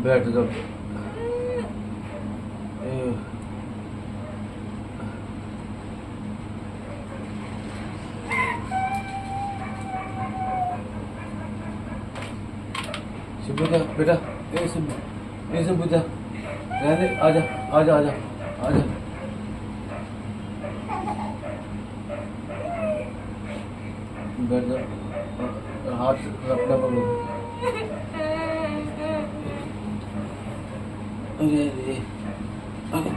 बैठ जाओ। शिबू जा बेटा, शिबू जा, रहने आजा आजा आजा आजा। बैठ जा, हाथ रखना पड़ो। अरे अरे अरे,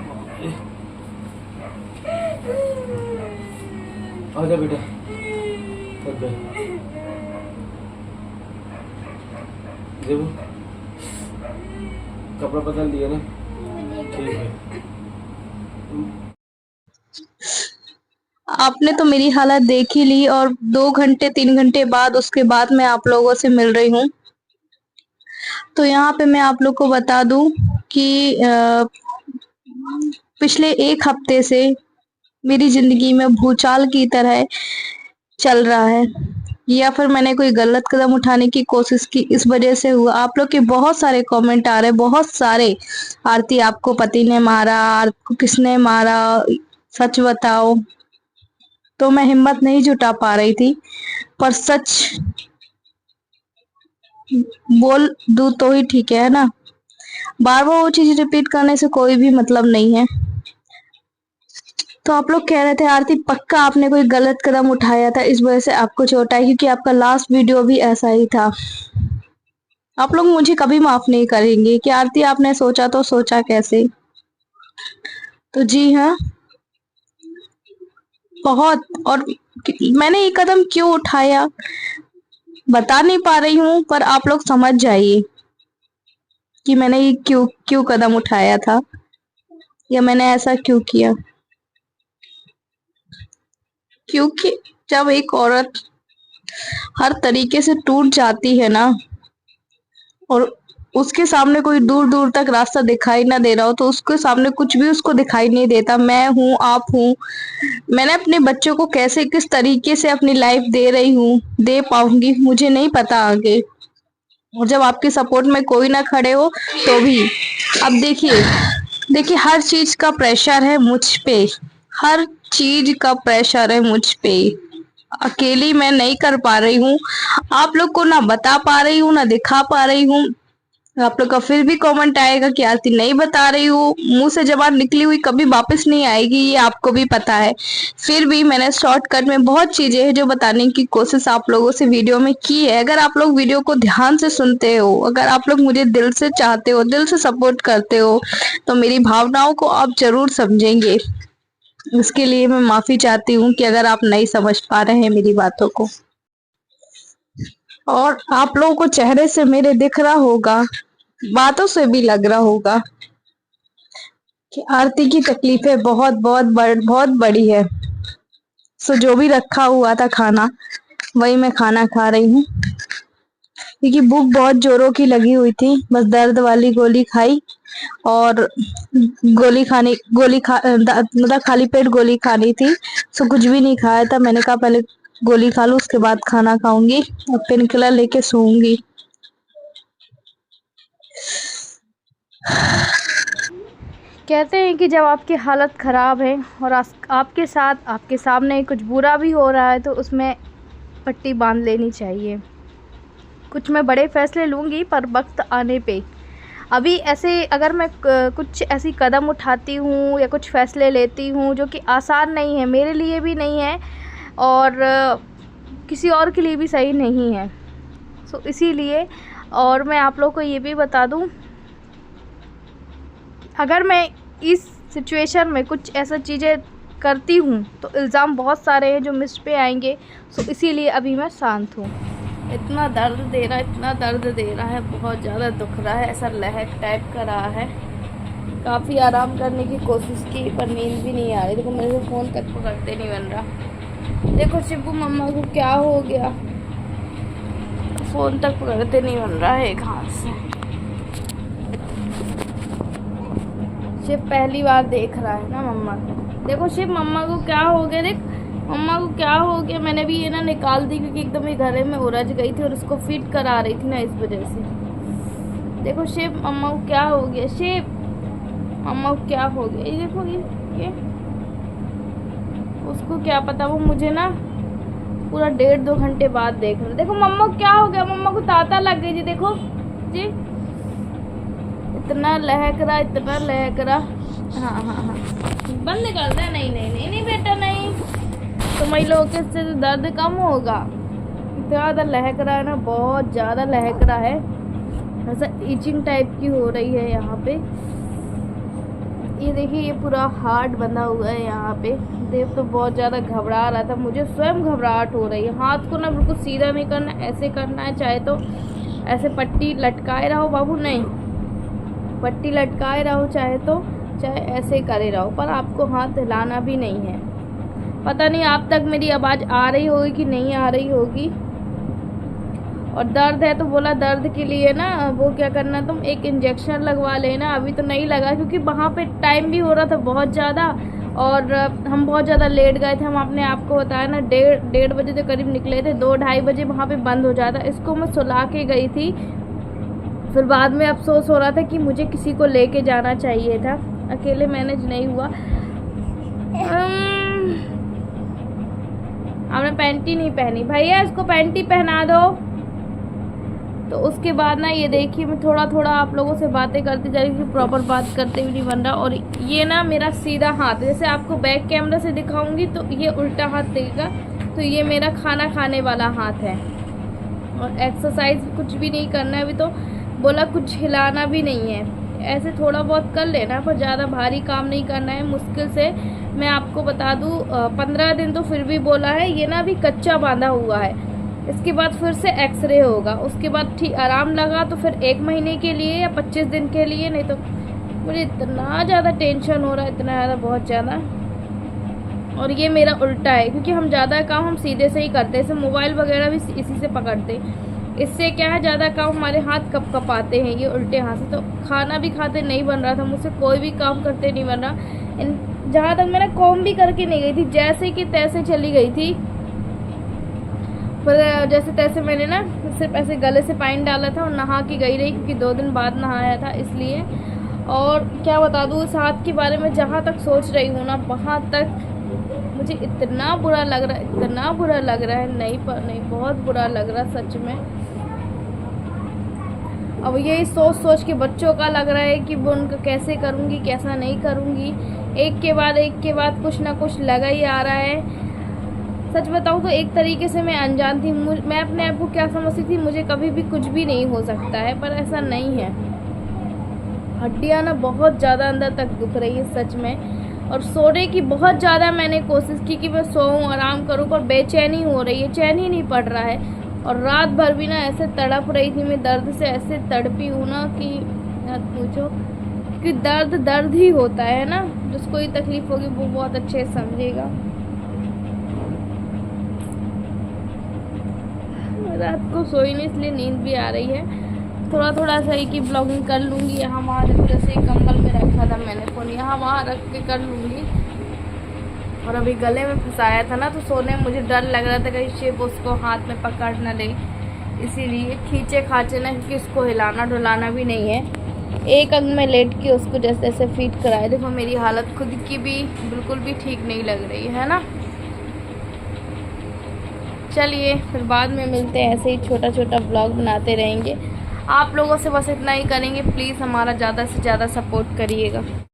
आजा बेटा, थक गए। देखो कपड़ा बदल दिया ना, ठीक है। आपने तो मेरी हालत देख ही ली और 2 घंटे 3 घंटे बाद उसके बाद मैं आप लोगों से मिल रही हूँ। तो यहाँ पे मैं आप लोग को बता दूं कि पिछले 1 हफ्ते से मेरी जिंदगी में भूचाल की तरह चल रहा है, या फिर मैंने कोई गलत कदम उठाने की कोशिश की, इस वजह से हुआ। आप लोग के बहुत सारे कमेंट आ रहे, बहुत सारे, आरती आपको पति ने मारा, आपको किसने मारा, सच बताओ। तो मैं हिम्मत नहीं जुटा पा रही थी, पर सच बोल दूं तो ही ठीक है ना। बार बार वो चीज रिपीट करने से कोई भी मतलब नहीं है। तो आप लोग कह रहे थे आरती पक्का आपने कोई गलत कदम उठाया था, इस वजह से आपको चोट आई, क्योंकि आपका लास्ट वीडियो भी ऐसा ही था। आप लोग मुझे कभी माफ नहीं करेंगे कि आरती आपने सोचा तो सोचा कैसे। तो जी हाँ, बहुत। और मैंने ये कदम क्यों उठाया बता नहीं पा रही हूँ, पर आप लोग समझ जाइए कि मैंने ये क्यों क्यों कदम उठाया था, या मैंने ऐसा क्यों किया। क्योंकि जब एक औरत हर तरीके से टूट जाती है ना, और उसके सामने कोई दूर दूर तक रास्ता दिखाई ना दे रहा हो, तो उसके सामने कुछ भी उसको दिखाई नहीं देता। मैं हूँ, आप हूँ, मैंने अपने बच्चों को कैसे किस तरीके से अपनी लाइफ दे रही हूँ, दे पाऊंगी मुझे नहीं पता आगे। और जब आपके सपोर्ट में कोई ना खड़े हो तो भी, अब देखिए देखिए हर चीज का प्रेशर है मुझ पे, हर चीज का प्रेशर है मुझ पे। अकेली मैं नहीं कर पा रही हूँ, आप लोग को ना बता पा रही हूँ, ना दिखा पा रही हूँ। आप लोग का फिर भी कमेंट आएगा कि आरती नहीं बता रही हूँ, मुंह से जबान निकली हुई कभी वापस नहीं आएगी, ये आपको भी पता है। फिर भी मैंने शॉर्टकट में बहुत चीजें हैं जो बताने की कोशिश आप लोगों से वीडियो में की है। अगर आप लोग वीडियो को ध्यान से सुनते हो, अगर आप लोग मुझे दिल से चाहते हो, दिल से सपोर्ट करते हो, तो मेरी भावनाओं को आप जरूर समझेंगे। इसके लिए मैं माफी चाहती हूँ कि अगर आप नहीं समझ पा रहे हैं मेरी बातों को। और आप लोगों को चेहरे से मेरे दिख रहा होगा, बातों से भी लग रहा होगा कि आरती की तकलीफें बहुत बड़ी है। सो जो भी रखा हुआ था खाना, वही मैं खाना खा रही हूँ, क्योंकि भूख बहुत जोरों की लगी हुई थी। बस दर्द वाली गोली खाई, और मतलब खाली पेट गोली खानी थी। सो कुछ भी नहीं खाया था, मैंने कहा पहले गोली खा लूं, उसके बाद खाना खाऊंगी और पेन किलर लेके सोऊंगी। कहते हैं कि जब आपकी हालत ख़राब है और आपके साथ आपके सामने कुछ बुरा भी हो रहा है, तो उसमें पट्टी बांध लेनी चाहिए। कुछ मैं बड़े फैसले लूँगी, पर वक्त आने पे। अभी ऐसे अगर मैं कुछ ऐसी कदम उठाती हूँ या कुछ फ़ैसले लेती हूँ जो कि आसान नहीं है, मेरे लिए भी नहीं है और किसी और के लिए भी सही नहीं है। सो इसीलिए, और मैं आप लोग को ये भी बता दूँ, अगर मैं इस सिचुएशन में कुछ ऐसा चीज़ें करती हूँ तो इल्ज़ाम बहुत सारे हैं जो मुझ पे आएंगे। सो इसीलिए अभी मैं शांत हूँ। इतना दर्द दे रहा है, इतना दर्द दे रहा है, बहुत ज़्यादा दुख रहा है, ऐसा लहक टाइप का रहा है। काफ़ी आराम करने की कोशिश की, पर नींद भी नहीं आ रही। देखो मेरे फ़ोन तक पकड़ते नहीं बन रहा। देखो शिबू मम्मा को क्या हो गया, फ़ोन तक पकड़ते नहीं बन रहा है एक हाथ से। शिव पहली बार देख रहा है ना मम्मा को। देखो शिव मम्मा को क्या हो गया, देख मम्मा को क्या हो गया। मैंने भी ये ना निकाल दी, क्योंकि एकदम ये घर में उलझ गई थी और उसको फिट करा रही थी ना, इस वजह से। देखो शेप, मम्मा को क्या हो गया, शेप मम्मा को क्या हो गया, ये देखो ये उसको क्या पता, वो मुझे ना पूरा 1.5-2 घंटे बाद देख रहा। देखो मम्मा को क्या हो गया, मम्मा को ताता लग गई जी, देखो जी, इतना लहक रहा, इतना लहक रहा। हाँ हाँ हाँ, बंद कर दे। नहीं नहीं नहीं नहीं बेटा नहीं, तुम्हारी लोग के से तो दर्द कम होगा। इतना ज़्यादा लहक रहा है ना, बहुत ज़्यादा लहक रहा है, ऐसा इचिंग टाइप की हो रही है यहाँ पे। ये देखिए ये पूरा हार्ट बंधा हुआ है यहाँ पे। देव तो बहुत ज़्यादा घबरा रहा था, मुझे स्वयं घबराहट हो रही है। हाथ को ना बिल्कुल सीधा नहीं करना, ऐसे करना है, चाहे तो ऐसे पट्टी लटकाए रहो बाबू, नहीं पट्टी लटकाए रहो, चाहे ऐसे करे रहो, पर आपको हाथ हिलाना भी नहीं है। पता नहीं आप तक मेरी आवाज़ आ रही होगी कि नहीं आ रही होगी। और दर्द है तो बोला दर्द के लिए ना वो क्या करना, तुम एक इंजेक्शन लगवा लेना। अभी तो नहीं लगा क्योंकि वहाँ पे टाइम भी हो रहा था बहुत ज़्यादा, और हम बहुत ज़्यादा लेट गए थे। हम अपने आप को बताया ना, 1:30 बजे के करीब निकले थे, 2-2:30 बजे वहाँ पे बंद हो जाता। इसको मैं सुला के गई थी, फिर बाद में अफसोस हो रहा था कि मुझे किसी को लेके जाना चाहिए था, अकेले मैनेज नहीं हुआ। हमने पैंटी नहीं पहनी, भैया इसको पैंटी पहना दो। तो उसके बाद ना ये देखिए मैं थोड़ा थोड़ा आप लोगों से बातें करती जा रही थी, प्रॉपर बात करते हुए नहीं बन रहा। और ये ना मेरा सीधा हाथ, जैसे आपको बैक कैमरा से दिखाऊंगी तो ये उल्टा हाथ देगा, तो ये मेरा खाना खाने वाला हाथ है। और एक्सरसाइज कुछ भी नहीं करना है, अभी तो बोला कुछ हिलाना भी नहीं है, ऐसे थोड़ा बहुत कर लेना, पर ज़्यादा भारी काम नहीं करना है। मुश्किल से मैं आपको बता दूँ 15 दिन तो फिर भी बोला है। ये ना अभी कच्चा बांधा हुआ है, इसके बाद फिर से एक्सरे होगा, उसके बाद ठीक आराम लगा तो फिर 1 महीने के लिए या 25 दिन के लिए। नहीं तो मुझे इतना ज़्यादा टेंशन हो रहा है, इतना ज़्यादा, बहुत ज़्यादा। और ये मेरा उल्टा है क्योंकि हम ज़्यादा काम हम सीधे से ही करते हैं, जैसे मोबाइल वगैरह भी इसी से पकड़ते हैं। इससे क्या है, ज़्यादा काम हमारे हाथ कपाते हैं ये उल्टे हाथ से। तो खाना भी खाते नहीं बन रहा था मुझसे, कोई भी काम करते नहीं बन रहा। जहाँ तक मैंने कॉम भी करके नहीं गई थी, जैसे कि तैसे चली गई थी, पर जैसे तैसे मैंने ना सिर्फ ऐसे गले से पानी डाला था और नहा के गई रही, क्योंकि 2 दिन बाद नहाया था इसलिए। और क्या बता दूँ उस हाथ के बारे में, जहाँ तक सोच रही हूँ ना वहाँ तक मुझे इतना बुरा लग रहा है, इतना बुरा लग रहा है, नहीं बहुत बुरा लग रहा सच में। अब यही सोच सोच के बच्चों का लग रहा है कि वो उनका कैसे करूँगी कैसा नहीं करूँगी। एक के बाद कुछ ना कुछ लगा ही आ रहा है। सच बताऊँ तो एक तरीके से मैं अनजान थी, मैं अपने आप को क्या समझती थी, मुझे कभी भी कुछ भी नहीं हो सकता है, पर ऐसा नहीं है। हड्डियाँ ना बहुत ज़्यादा अंदर तक दुख रही है सच में। और सोने की बहुत ज़्यादा मैंने कोशिश की कि मैं सोऊं आराम करूं, पर बेचैनी हो रही है, चैन ही नहीं पड़ रहा है। और रात भर भी ना ऐसे तड़प रही थी मैं, दर्द से ऐसे तड़पी हूँ ना कि मत पूछो। क्योंकि दर्द ही होता है ना, जिसको ये तकलीफ होगी वो बहुत अच्छे से समझेगा। रात को सोई नहीं इसलिए नींद भी आ रही है। थोड़ा थोड़ा सही कि ब्लॉगिंग कर लूँगी। यहाँ वहाँ जैसे कंबल में रखा था मैंने फ़ोन, यहाँ वहाँ रख के कर लूँगी। और अभी गले में फंसाया था ना, तो सोने में मुझे डर लग रहा था कहीं शेप उसको हाथ में पकड़ न ले, इसीलिए खींचे खाचे ना, क्योंकि उसको हिलाना डुलाना भी नहीं है। एक अंग में लेट के उसको जैसे जैसे फीट कराए। देखो मेरी हालत खुद की भी बिल्कुल भी ठीक नहीं लग रही है ना। चलिए फिर बाद में मिलते हैं, ऐसे ही छोटा छोटा ब्लॉग बनाते रहेंगे। आप लोगों से बस इतना ही करेंगे, प्लीज़ हमारा ज़्यादा से ज़्यादा सपोर्ट करिएगा।